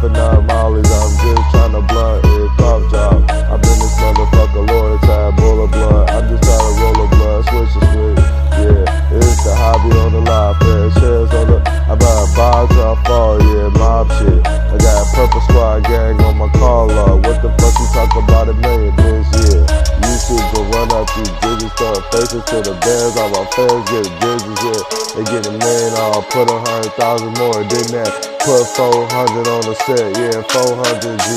puffing up mollies, I'm just trying to blunt it, cough job. I've been this motherfucker lawyer time, bull of blood. I'm just trying to roll a blood, switch a switch. Yeah, it's the hobby on the line, fair shares on the. I buy a bar till I fall, yeah, mob shit. I got a purple squad gang on my call log. What the fuck you talk about $1 million, bitch? Yeah, YouTube go run up these digits, start faces to the bears. All my fans get digits, yeah. They get $1 million, I'll put 100,000 more than that. Put 400 on the set, yeah, 400 G.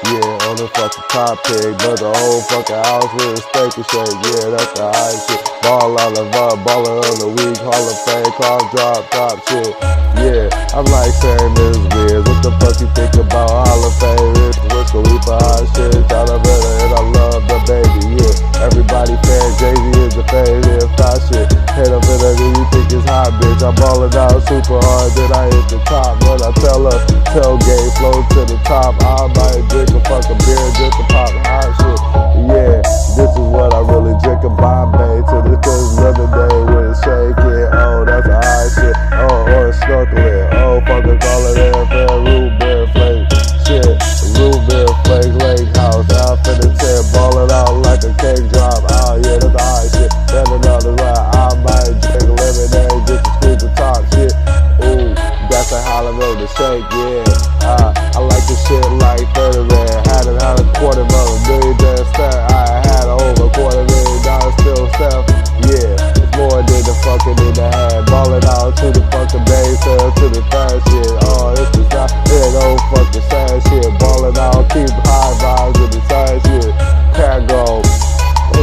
Yeah, on the fucking top pig, but the whole fucking house with a steak and shake. Yeah, that's the high shit. Ball out of vibe, baller on the week, Hall of Fame, car drop, top shit. Yeah, I'm like saying this weird. What the fuck you think about Hall of Fame? What's the week for hot shit? Shout out better and I love the baby. Yeah, everybody fan Jay-Z is the favorite. If I shit, hit up in there, you think it's hot, bitch. I'm balling out super hard, then I hit the top. When I tell her, tailgate, flow to the top, I might drink a fucking beer just to pop hot shit. Yeah, this is what I really drink a Bombay to the cause another day with a shake it. Oh, that's a hot shit. Oh, or a snorkeling. Oh, fucking call it airfare, root beer flake. Shit, root beer flake, lake house. I'm finna tear, ball it out like a cake drop. Oh, yeah, that's a hot shit. Then another ride. I might drink lemonade just to squeeze the top shit. Ooh, that's a Hollywood to shake, yeah. I like this shit like 30 rand. Had a quarter of $1 million stack. I had over $250,000 still stuff. Yeah, it's more than the fucking in the hand. Ballin' out to the fucking base, to the third shit. Oh, this is not, it old fucking sad shit. Ballin' out, keep high vibes with the side shit. Can't go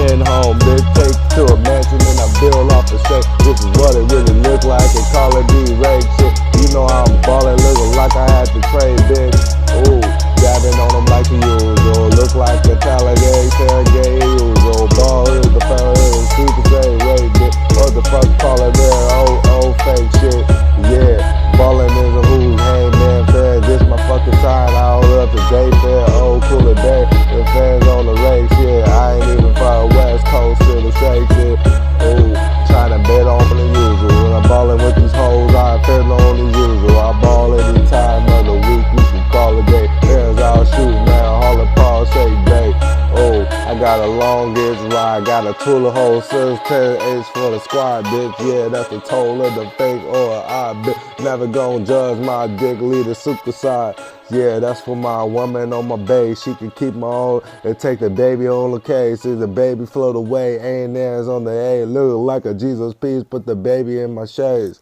in home, then take to a mansion and I build off the set. This is what it really look like and call it D-Rake shit. You know how I'm ballin', looking like I had to trade, bitch. Ooh, dabbing on them like the usual. Look like a Talladega, Sergey usual. Ball is the power is super say, wait, bitch. What the fuck call it there? Oh, fake shit. Yeah, ballin' is a who's hey man fair. This my fucking sign out up to day fair. Oh, cooler day. The fans on the race, yeah. I ain't even far west coast to the shake shit. Ooh, tryna bet on the usual. When I'm ballin' with these hoes, I ain't feelin' on the usual. I ball any time of the week, we can call it day. Fans out shooting now, Hall of Paul shake day. Oh, I got a longest ride, got a tool of hoes, 10 for the squad, bitch. Yeah, that's the toll of the fake or I bitch. Never gon' judge my dick, lead the super side. Yeah, that's for my woman on my base. She can keep my own and take the baby on the case. If the baby float away, ain't there's on the A. Look like a Jesus piece, put the baby in my shades.